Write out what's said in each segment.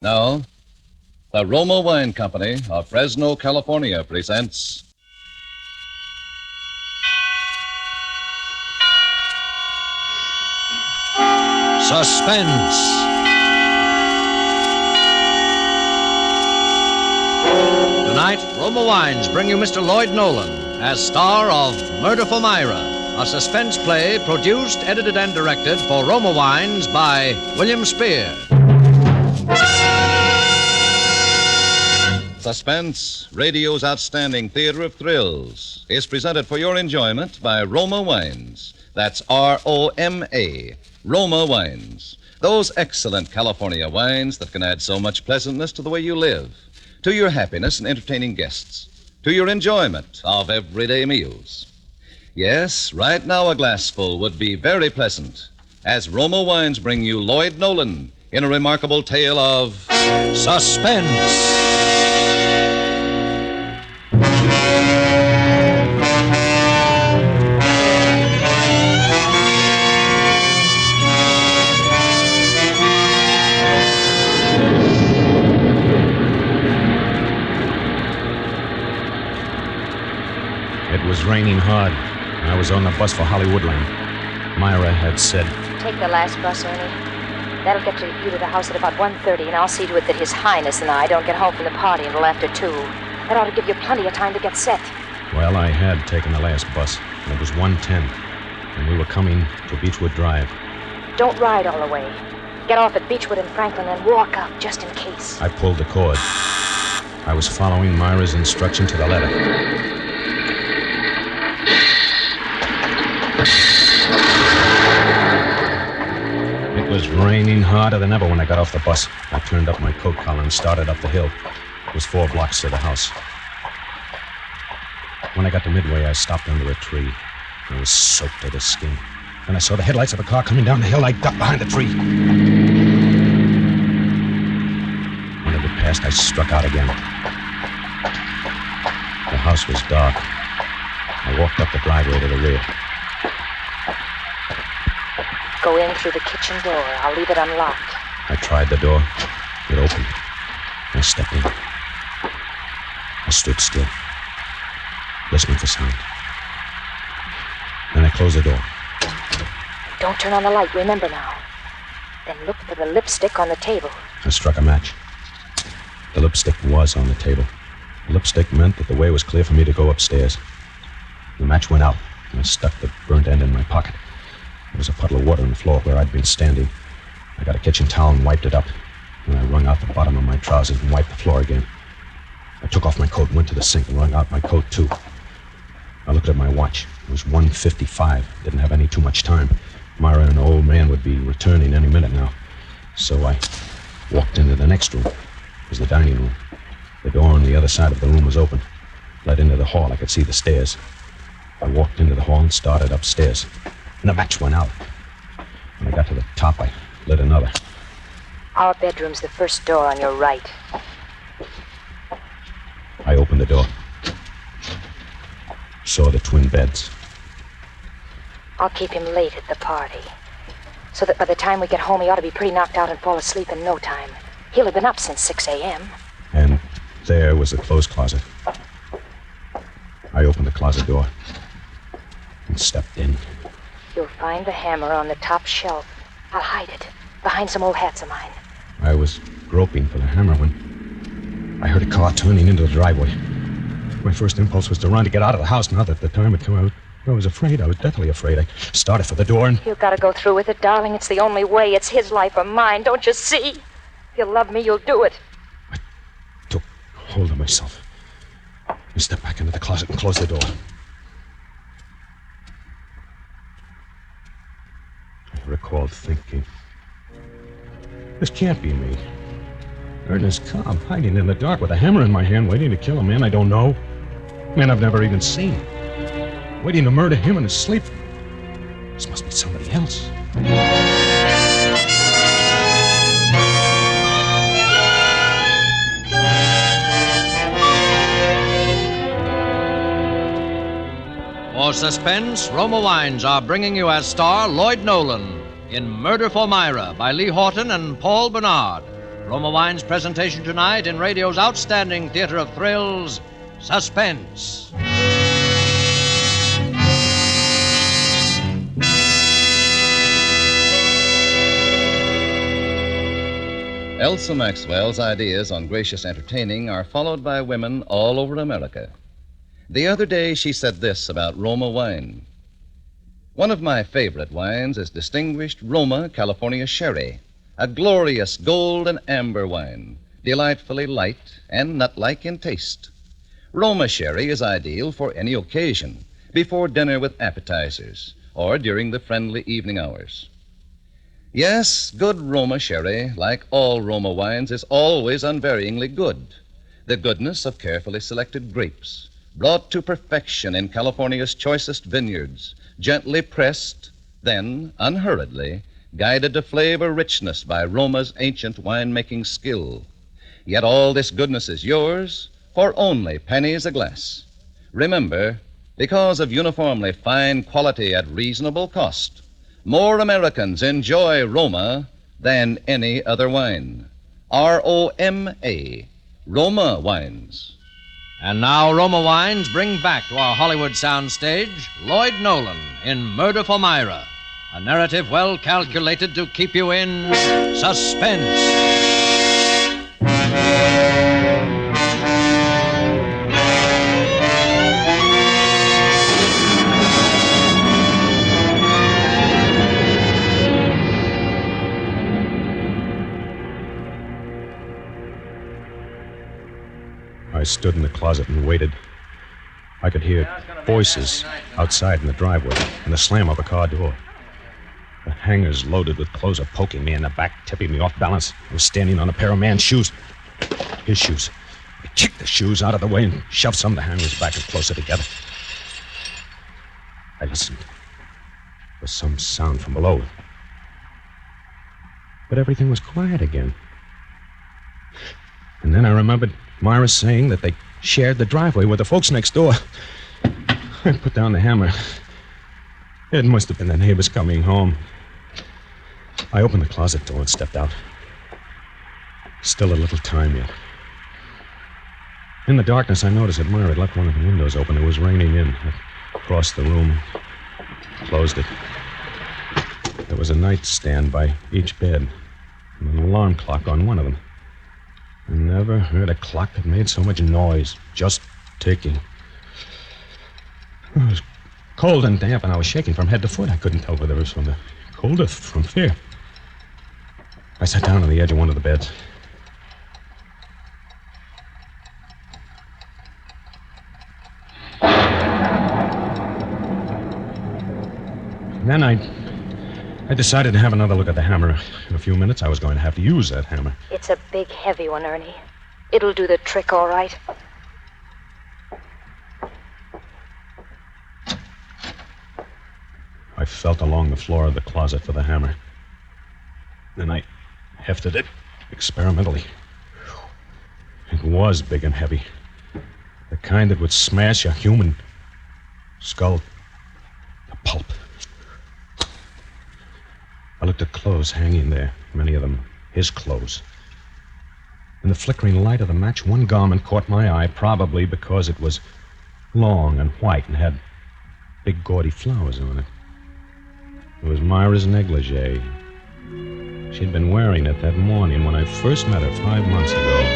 Now, the Roma Wine Company of Fresno, California presents Suspense. Tonight, Roma Wines bring you Mr. Lloyd Nolan as star of Murder for Myra, a suspense play produced, edited, and directed for Roma Wines by William Spear. Suspense, radio's outstanding theater of thrills, is presented for your enjoyment by Roma Wines. That's R-O-M-A, Roma Wines. Those excellent California wines that can add so much pleasantness to the way you live, to your happiness in entertaining guests, to your enjoyment of everyday meals. Yes, right now a glassful would be very pleasant, as Roma Wines bring you Lloyd Nolan in a remarkable tale of Suspense. It was raining hard. I was on the bus for Hollywoodland. Myra had said, "Take the last bus, Ernie. That'll get you to the house at about 1:30, and I'll see to it that His Highness and I don't get home from the party until after 2. That ought to give you plenty of time to get set." well, I had taken the last bus, and it was 1:10, and we were coming to Beechwood Drive. Don't ride all the way. Get off at Beechwood and Franklin and walk up, just in case. I pulled the cord. I was following Myra's instruction to the letter. It was raining harder than ever when I got off the bus. I turned up my coat collar and started up the hill. It was 4 blocks to the house. When I got to Midway, I stopped under a tree. I was soaked to the skin. Then I saw the headlights of a car coming down the hill. I ducked behind the tree. When it had passed, I struck out again. The house was dark. I walked up the driveway to the rear. Go in through the kitchen door. I'll leave it unlocked. I tried the door. It opened. I stepped in. I stood still, listening for sound. Then I closed the door. Don't turn on the light, remember now. Then look for the lipstick on the table. I struck a match. The lipstick was on the table. The lipstick meant that the way was clear for me to go upstairs. The match went out, and I stuck the burnt end in my pocket. There was a puddle of water on the floor where I'd been standing. I got a kitchen towel and wiped it up. Then I wrung out the bottom of my trousers and wiped the floor again. I took off my coat and went to the sink and wrung out my coat, too. I looked at my watch. It was 1:55. Didn't have any too much time. Myra and the old man would be returning any minute now. So I walked into the next room. It was the dining room. The door on the other side of the room was open. Led into the hall. I could see the stairs. I walked into the hall and started upstairs. And the match went out. When I got to the top, I lit another. Our bedroom's the first door on your right. I opened the door. Saw the twin beds. I'll keep him late at the party, so that by the time we get home, he ought to be pretty knocked out and fall asleep in no time. He'll have been up since 6 a.m. And there was the clothes closet. I opened the closet door and stepped in. You'll find the hammer on the top shelf. I'll hide it behind some old hats of mine. I was groping for the hammer when I heard a car turning into the driveway. My first impulse was to run to get out of the house. Now that the time had come, I was afraid. I was deathly afraid. I started for the door and... You've got to go through with it, darling. It's the only way. It's his life or mine. Don't you see? If you love me, you'll do it. I took hold of myself and stepped back into the closet and closed the door. I recalled thinking, this can't be me. Ernest Cobb, hiding in the dark with a hammer in my hand, waiting to kill a man I don't know. A man I've never even seen. Waiting to murder him in his sleep. This must be somebody else. For Suspense, Roma Wines are bringing you as star Lloyd Nolan in Murder for Myra by Lee Horton and Paul Bernard. Roma Wine's presentation tonight in radio's outstanding theater of thrills, Suspense. Elsa Maxwell's ideas on gracious entertaining are followed by women all over America. The other day, she said this about Roma wine. One of my favorite wines is distinguished Roma California Sherry, a glorious gold and amber wine, delightfully light and nut-like in taste. Roma Sherry is ideal for any occasion, before dinner with appetizers, or during the friendly evening hours. Yes, good Roma Sherry, like all Roma wines, is always unvaryingly good. The goodness of carefully selected grapes, brought to perfection in California's choicest vineyards, gently pressed, then, unhurriedly, guided to flavor richness by Roma's ancient winemaking skill. Yet all this goodness is yours for only pennies a glass. Remember, because of uniformly fine quality at reasonable cost, more Americans enjoy Roma than any other wine. R-O-M-A, Roma Wines. And now Roma Wines bring back to our Hollywood soundstage Lloyd Nolan in Murder for Myra, a narrative well calculated to keep you in suspense. I stood in the closet and waited. I could hear voices outside in the driveway and the slam of a car door. The hangers loaded with clothes are poking me in the back, tipping me off balance. I was standing on a pair of man's shoes. His shoes. I kicked the shoes out of the way and shoved some of the hangers back and closer together. I listened. There was some sound from below. But everything was quiet again. And then I remembered Myra saying that they shared the driveway with the folks next door. I put down the hammer. It must have been the neighbors coming home. I opened the closet door and stepped out. Still a little time yet. In the darkness, I noticed that Myra had left one of the windows open. It was raining in. I crossed the room, closed it. There was a nightstand by each bed, and an alarm clock on one of them. I never heard a clock that made so much noise, just ticking. It was cold and damp, and I was shaking from head to foot. I couldn't tell whether it was from the cold or from fear. I sat down on the edge of one of the beds. Then I decided to have another look at the hammer. In a few minutes, I was going to have to use that hammer. It's a big, heavy one, Ernie. It'll do the trick, all right. I felt along the floor of the closet for the hammer. Then I hefted it experimentally. It was big and heavy. The kind that would smash a human skull to pulp. I looked at clothes hanging there, many of them his clothes. In the flickering light of the match, one garment caught my eye, probably because it was long and white and had big gaudy flowers on it. It was Myra's negligee. She'd been wearing it that morning when I first met her 5 months ago.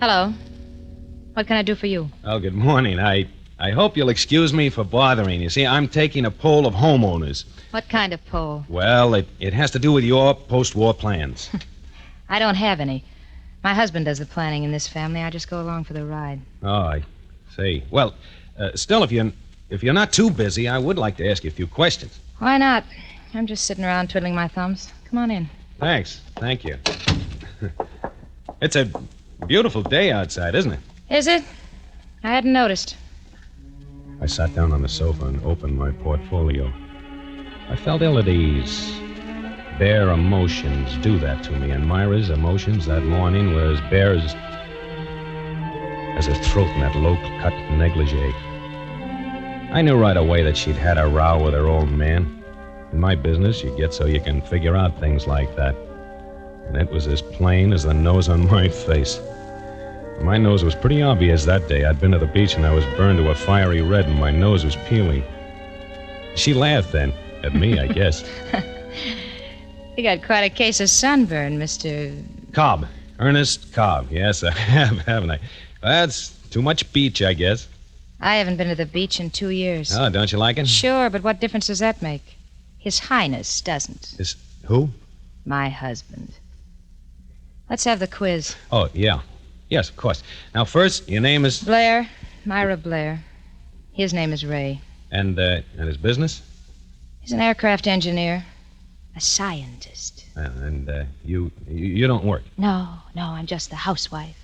Hello. What can I do for you? Oh, good morning. I hope you'll excuse me for bothering you. See, I'm taking a poll of homeowners. What kind of poll? Well, it has to do with your post-war plans. I don't have any. My husband does the planning in this family. I just go along for the ride. Oh, I see. Well, still, if you're not too busy, I would like to ask you a few questions. Why not? I'm just sitting around twiddling my thumbs. Come on in. Thanks. Thank you. It's a beautiful day outside, isn't it? Is it? I hadn't noticed. I sat down on the sofa and opened my portfolio. I felt ill at ease. bare emotions do that to me, and Myra's emotions that morning were as bare as her throat in that low-cut negligee. I knew right away that she'd had a row with her old man. In my business, you get so you can figure out things like that. And it was as plain as the nose on my face. My nose was pretty obvious that day. I'd been to the beach and I was burned to a fiery red and my nose was peeling. She laughed then, at me, I guess. You got quite a case of sunburn, Mr. Cobb. Ernest Cobb. Yes, I have, haven't I? That's too much beach, I guess. I haven't been to the beach in 2 years. Oh, don't you like it? Sure, but what difference does that make? His Highness doesn't. Who? My husband. Let's have the quiz. Oh, yeah. Yes, of course. Now, first, your name is... Blair. Myra Blair. His name is Ray. And his business? He's an aircraft engineer. A scientist. And you don't work? No, I'm just the housewife.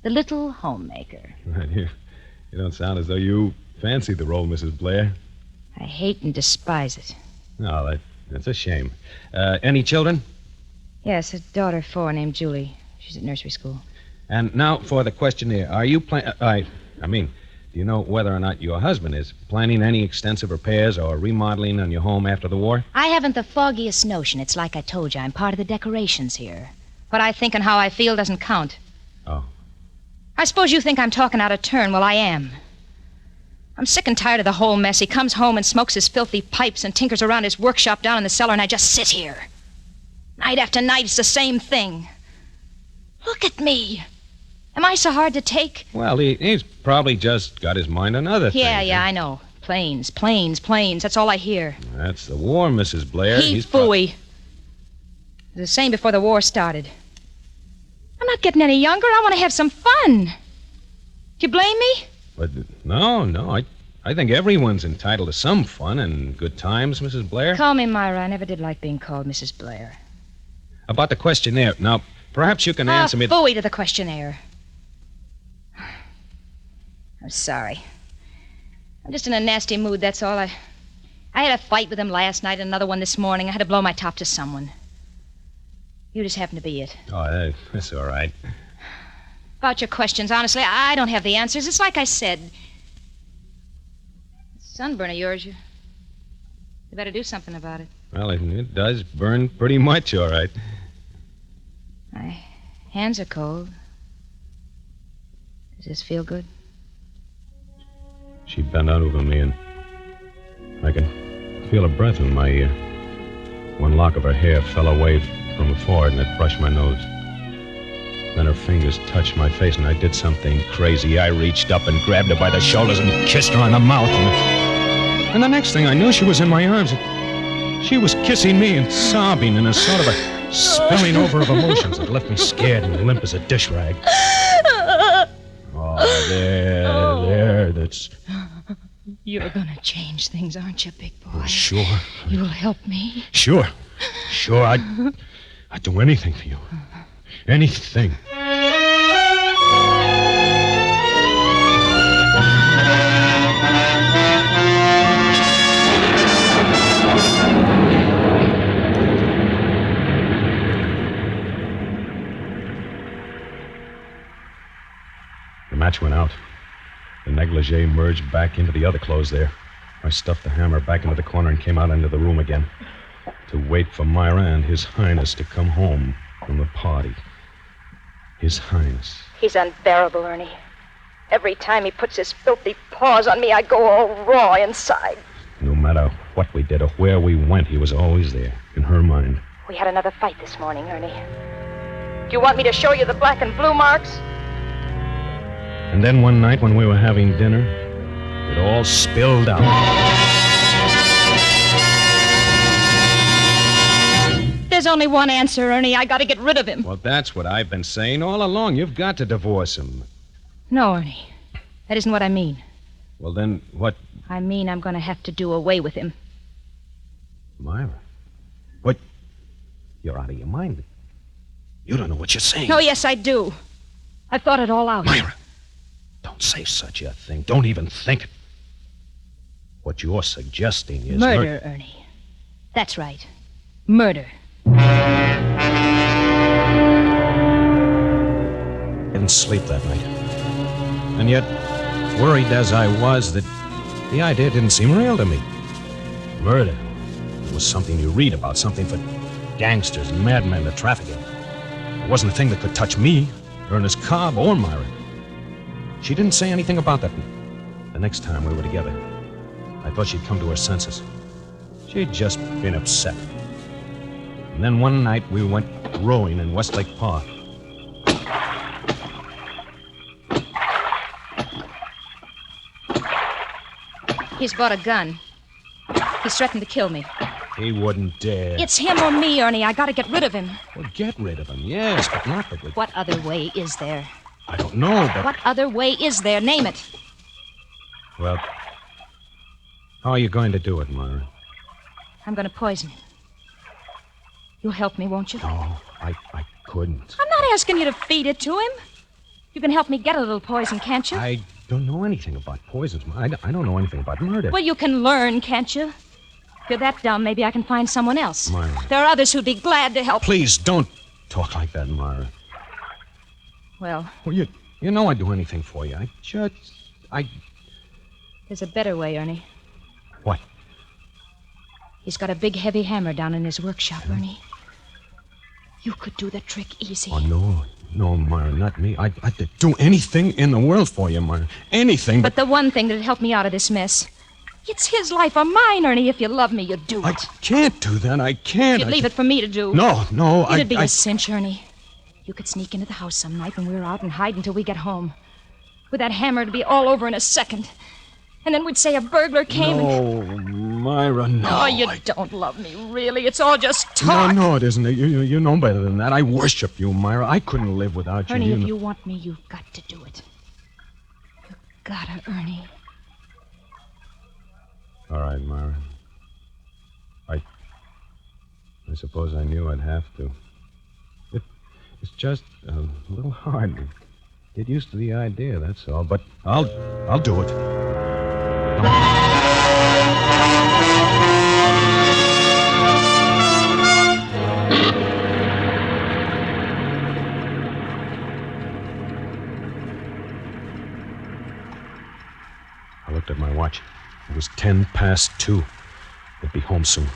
The little homemaker. You don't sound as though you fancy the role, Mrs. Blair. I hate and despise it. No, that's a shame. Any children? Yes, a daughter of 4 named Julie. She's at nursery school. And now for the questionnaire. Are you do you know whether or not your husband is planning any extensive repairs or remodeling on your home after the war? I haven't the foggiest notion. It's like I told you, I'm part of the decorations here. What I think and how I feel doesn't count. Oh. I suppose you think I'm talking out of turn. Well, I am. I'm sick and tired of the whole mess. He comes home and smokes his filthy pipes and tinkers around his workshop down in the cellar, and I just sit here. Night after night, it's the same thing. Look at me. Am I so hard to take? Well, he's probably just got his mind on other things. Yeah, I know. Planes. That's all I hear. That's the war, Mrs. Blair. He's phooey. It was the same before the war started. I'm not getting any younger. I want to have some fun. Do you blame me? But no. I think everyone's entitled to some fun and good times, Mrs. Blair. Call me Myra. I never did like being called Mrs. Blair. About the questionnaire. Now, perhaps you can answer me... Phooey to the questionnaire. I'm sorry. I'm just in a nasty mood, that's all. I had a fight with him last night and another one this morning. I had to blow my top to someone. You just happen to be it. Oh, that's all right. About your questions, honestly, I don't have the answers. It's like I said. Sunburn of yours, you better do something about it. Well, it does burn pretty much, all right. My hands are cold. Does this feel good? She bent over me, and I could feel her breath in my ear. One lock of her hair fell away from her forehead, and it brushed my nose. Then her fingers touched my face, and I did something crazy. I reached up and grabbed her by the shoulders and kissed her on the mouth. And the next thing I knew, she was in my arms. And she was kissing me and sobbing in a sort of a spilling over of emotions that left me scared and limp as a dish rag. Oh, there, that's... You're gonna change things, aren't you, big boy? Oh, sure. You'll help me? Sure. I'd do anything for you. Anything. The match went out. The negligee merged back into the other clothes there. I stuffed the hammer back into the corner and came out into the room again to wait for Myra and His Highness to come home from the party. His Highness. He's unbearable, Ernie. Every time he puts his filthy paws on me, I go all raw inside. No matter what we did or where we went, he was always there, in her mind. We had another fight this morning, Ernie. Do you want me to show you the black and blue marks? And then one night when we were having dinner, it all spilled out. There's only one answer, Ernie. I gotta get rid of him. Well, that's what I've been saying all along. You've got to divorce him. No, Ernie. That isn't what I mean. Well, then what... I mean I'm gonna have to do away with him. Myra? What? You're out of your mind. You don't know what you're saying. Oh, yes, I do. I've thought it all out. Myra, don't say such a thing. Don't even think it. What you're suggesting is... Murder, Ernie. That's right. Murder. I didn't sleep that night. And yet, worried as I was, that the idea didn't seem real to me. Murder was something you read about, something for gangsters and madmen to traffic in. It wasn't a thing that could touch me, Ernest Cobb, or Myra. She didn't say anything about that. The next time we were together, I thought she'd come to her senses. She'd just been upset. And then one night we went rowing in Westlake Park. He's bought a gun. He's threatened to kill me. He wouldn't dare. It's him or me, Ernie. I gotta get rid of him. Well, get rid of him, yes, but not that we... What other way is there? I don't know, but... What other way is there? Name it. Well, how are you going to do it, Myra? I'm gonna poison him. You'll help me, won't you? No, I couldn't. I'm not asking you to feed it to him. You can help me get a little poison, can't you? I don't know anything about poisons. I don't know anything about murder. Well, you can learn, can't you? If you're that dumb, maybe I can find someone else. Myra. There are others who'd be glad to help. Please, don't talk like that, Myra. Well, You know I'd do anything for you. there's a better way, Ernie. What? He's got a big, heavy hammer down in his workshop, Ernie. You could do the trick easy. Oh, no, Myra, not me. I'd do anything in the world for you, Myra. Anything, But the one thing that'd help me out of this mess, it's his life or mine, Ernie. If you love me, you'd do it. I can't do that. I can't. You'd leave it for me to do. No, It'd be a cinch, Ernie. You could sneak into the house some night when we were out and hide until we get home. With that hammer, it'd be all over in a second. And then we'd say a burglar came No, Myra, no. Oh, you don't love me, really. It's all just talk. No, it isn't. You know better than that. I worship you, Myra. I couldn't live without you. Ernie, if you want me, you've got to do it. You gotta, Ernie. All right, Myra. I suppose I knew I'd have to. It's just a little hard to get used to the idea, that's all. But I'll do it. I looked at my watch. It was 2:10. I'd be home soon.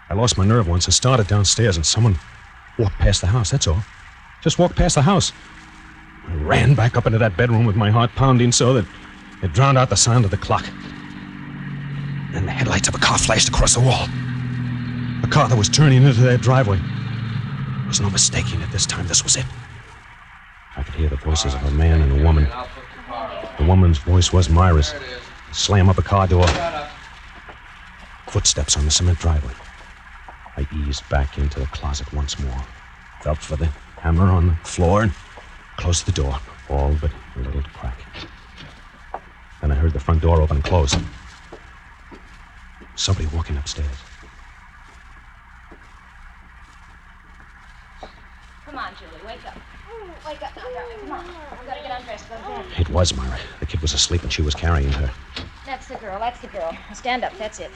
I lost my nerve once and started downstairs, and someone walked past the house, that's all. Just walked past the house. I ran back up into that bedroom with my heart pounding so that it drowned out the sound of the clock. Then the headlights of a car flashed across the wall. A car that was turning into their driveway. There was no mistaking it this time. This was it. I could hear the voices of a man and a woman. The woman's voice was Myra's. Slam up a car door. Footsteps on the cement driveway. I eased back into the closet once more. Felt for the hammer on the floor and closed the door. All but a little crack. Then I heard the front door open and close. Somebody walking upstairs. Come on, Julie, wake up. Wake up now, darling. Come on. We've got to get undressed. Go to bed. It was Myra. The kid was asleep and she was carrying her. That's the girl. Now stand up. That's it.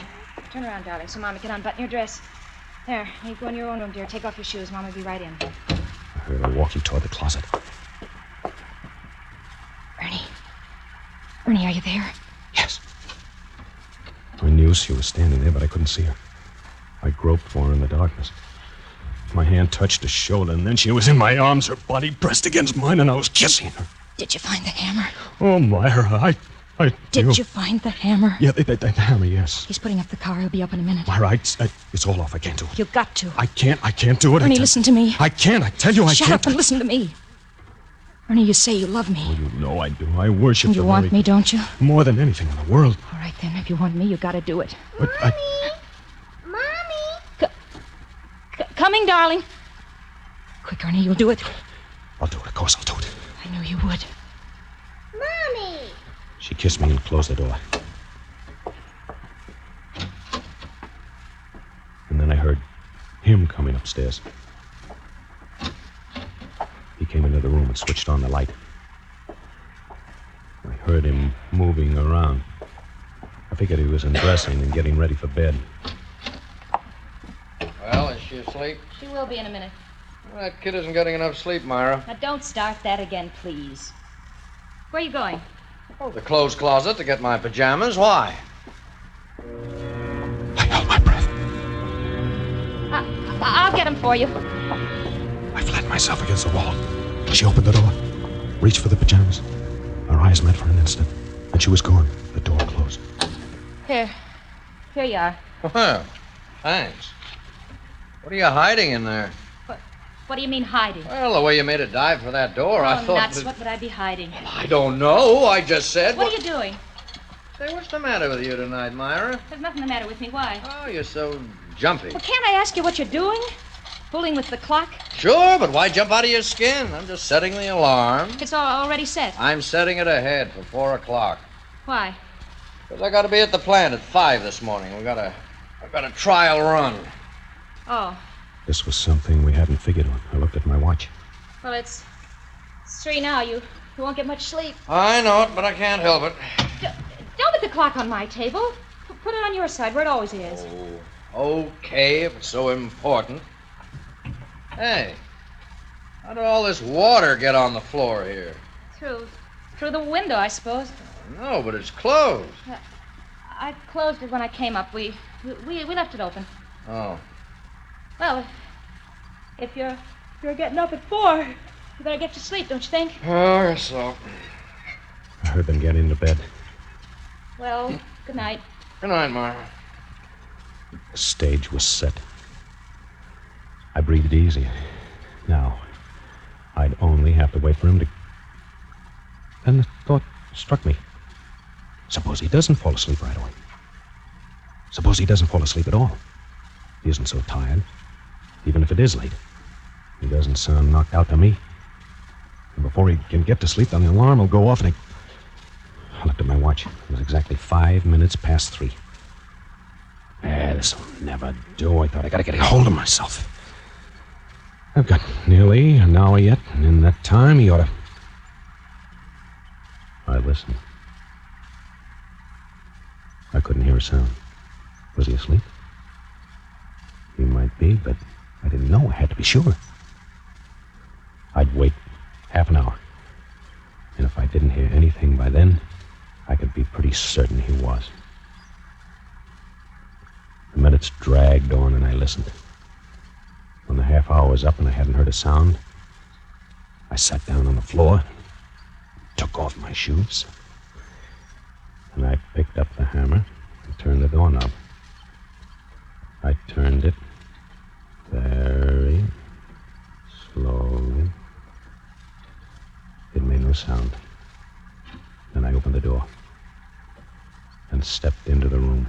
Turn around, darling, so Mama can unbutton your dress. There. You go in your own room, dear. Take off your shoes. Mama will be right in. I heard her walking toward the closet. Ernie, are you there? Yes. I knew she was standing there, but I couldn't see her. I groped for her in the darkness. My hand touched her shoulder, and then she was in my arms, her body pressed against mine, and I was kissing her. Did you find the hammer? Oh, Myra, Did you find the hammer? Yeah, the hammer, yes. He's putting up the car. He'll be up in a minute. Myra, it's all off. I can't do it. You've got to. I can't do it. Ernie, listen to me. I can't. I tell you, I Shut can't. up and listen to me. Ernie, you say you love me. Oh, you know I do. I worship And you want me, don't you? More than anything in the world. All right, then. If you want me, you got to do it. But Mommy! Coming, darling. Quick, Ernie, you'll do it. I'll do it. Of course I'll do it. I knew you would. Mommy! She kissed me and closed the door. And then I heard him coming upstairs. He came into the room and switched on the light. I heard him moving around. I figured he was undressing and getting ready for bed. Well, as she asleep? She will be in a minute. Well, that kid isn't getting enough sleep, Myra. Now, don't start that again, please. Where are you going? Oh, the clothes closet to get my pajamas. Why? I held my breath. I'll get them for you. I flattened myself against the wall. She opened the door, reached for the pajamas. Our eyes met for an instant, and she was gone. The door closed. Here you are. Well, thanks. What are you hiding in there? What do you mean hiding? Well, the way you made a dive for that door, I thought nuts. that... What would I be hiding? I don't know. I just said... What are you doing? Say, what's the matter with you tonight, Myra? There's nothing the matter with me. Why? Oh, you're so jumpy. Well, can't I ask you what you're doing? Fooling with the clock? Sure, but why jump out of your skin? I'm just setting the alarm. It's already set. I'm setting it ahead for 4 o'clock. Why? Because I got to be at the plant at 5 this morning. I've got a trial run. Oh. This was something we hadn't figured on. I looked at my watch. Well, it's 3 now. You won't get much sleep. I know it, but I can't help it. Don't put the clock on my table. Put it on your side, where it always is. Oh, okay, if it's so important. Hey, how did all this water get on the floor here? Through the window, I suppose. No, but it's closed. I closed it when I came up. We left it open. Oh. Well, if you're getting up at 4, you better get to sleep, don't you think? Oh, I guess so. I heard them get into bed. Well, good night. Good night, Myra. The stage was set. I breathed easy. Now, I'd only have to wait for him to... Then the thought struck me. Suppose he doesn't fall asleep right away. Suppose he doesn't fall asleep at all. He isn't so tired. Even if it is late. He doesn't sound knocked out to me. And before he can get to sleep, then the alarm will go off and I looked at my watch. It was exactly 5 minutes past 3. This will never do. I thought I gotta get a hold of myself. I've got nearly an hour yet, and in that time he ought to... I listened. I couldn't hear a sound. Was he asleep? He might be, but I didn't know. I had to be sure. I'd wait half an hour. And if I didn't hear anything by then, I could be pretty certain he was. The minutes dragged on and I listened. When the half hour was up and I hadn't heard a sound, I sat down on the floor, took off my shoes, and I picked up the hammer and turned the doorknob. I turned it very slowly. It made no sound. Then I opened the door and stepped into the room.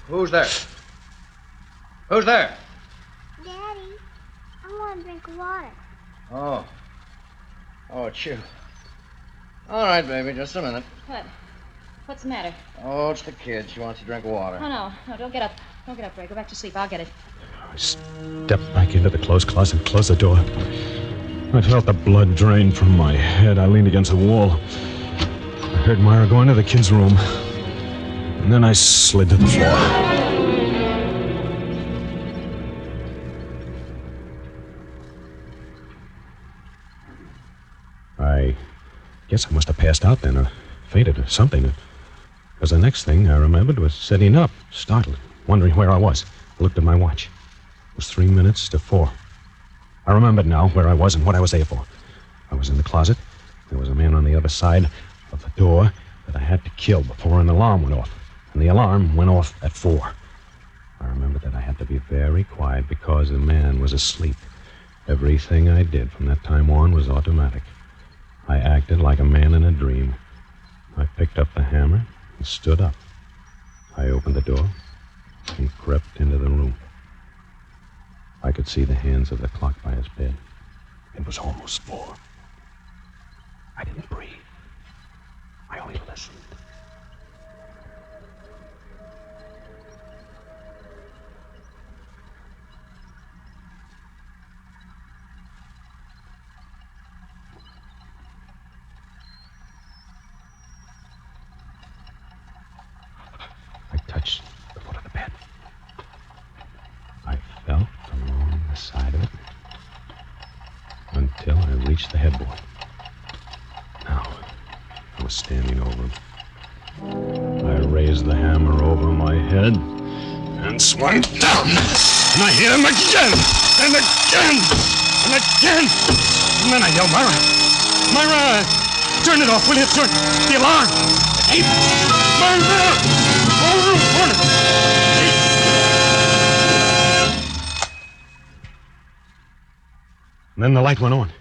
Who's there? Who's there? Daddy, I want a drink of water. Oh, it's you. All right, baby, just a minute. What? What's the matter? Oh, it's the kid. She wants a drink of water. Oh, no, don't get up. Don't get up, Ray. Go back to sleep. I'll get it. I stepped back into the clothes closet and closed the door. I felt the blood drain from my head. I leaned against the wall. I heard Myra go into the kids' room. And then I slid to the floor. I guess I must have passed out then, or fainted, or something. Because the next thing I remembered was sitting up, startled, wondering where I was. I looked at my watch. It was 3 minutes to 4. I remembered now where I was and what I was there for. I was in the closet. There was a man on the other side of the door that I had to kill before an alarm went off. And the alarm went off at 4. I remembered that I had to be very quiet because the man was asleep. Everything I did from that time on was automatic. I acted like a man in a dream. I picked up the hammer and stood up. I opened the door and crept into the room. I could see the hands of the clock by his bed. It was almost 4. I didn't breathe. I only listened. I touched reached the headboard. Now, I was standing over him. I raised the hammer over my head and swung down. And I hit him again, and again, and again. And then I yelled, Myra! Myra! Turn it off, will you? Turn the alarm! Hey, Myra! Over! And then the light went on.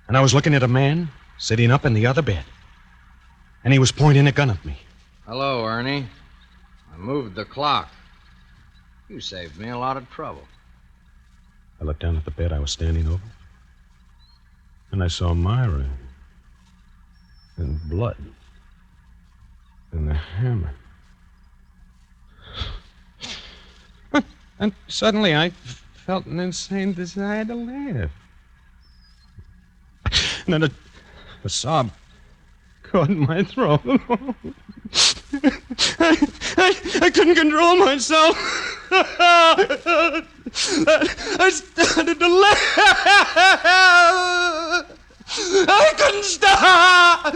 And I was looking at a man sitting up in the other bed. And he was pointing a gun at me. Hello, Ernie. I moved the clock. You saved me a lot of trouble. I looked down at the bed I was standing over. And I saw Myra. And blood. And the hammer. And suddenly I felt an insane desire to laugh. And then a sob caught in my throat. I couldn't control myself. I started to laugh. I couldn't stop.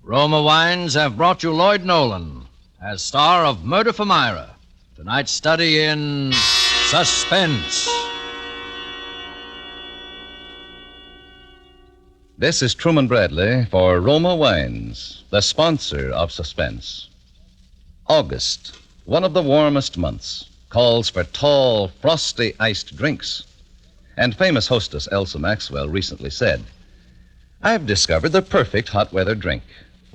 Roma Wines have brought you Lloyd Nolan as star of Murder for Myra, tonight's study in Suspense. This is Truman Bradley for Roma Wines, the sponsor of Suspense. August, one of the warmest months, calls for tall, frosty iced drinks. And famous hostess Elsa Maxwell recently said, "I've discovered the perfect hot weather drink.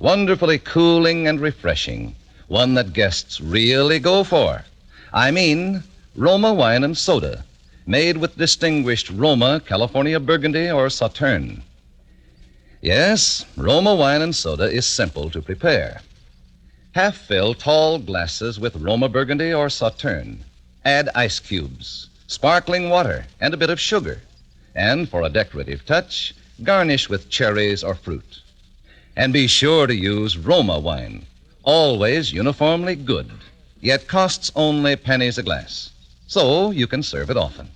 Wonderfully cooling and refreshing. One that guests really go for. I mean, Roma Wine and Soda, made with distinguished Roma, California Burgundy, or Sauterne." Yes, Roma Wine and Soda is simple to prepare. Half-fill tall glasses with Roma Burgundy or Sauterne. Add ice cubes, sparkling water, and a bit of sugar. And for a decorative touch, garnish with cherries or fruit. And be sure to use Roma wine, always uniformly good, yet costs only pennies a glass, so you can serve it often.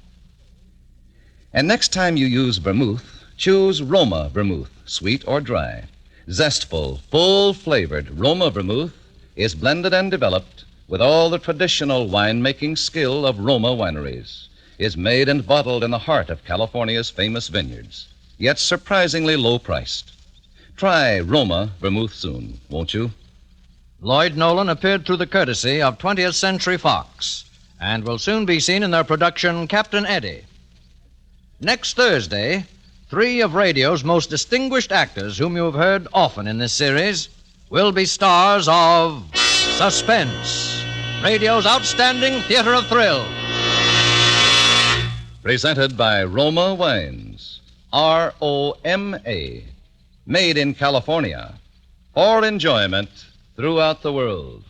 And next time you use vermouth, choose Roma vermouth, sweet or dry. Zestful, full-flavored Roma vermouth is blended and developed with all the traditional winemaking skill of Roma wineries, is made and bottled in the heart of California's famous vineyards, yet surprisingly low-priced. Try Roma vermouth soon, won't you? Lloyd Nolan appeared through the courtesy of 20th Century Fox and will soon be seen in their production Captain Eddie. Next Thursday, 3 of radio's most distinguished actors whom you have heard often in this series will be stars of Suspense, radio's outstanding theater of thrills. Presented by Roma Wines, R-O-M-A, made in California, for enjoyment throughout the world.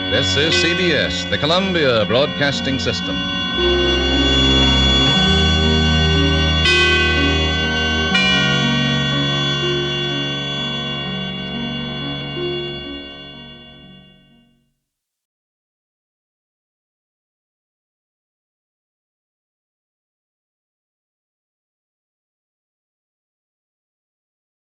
This is CBS, the Columbia Broadcasting System.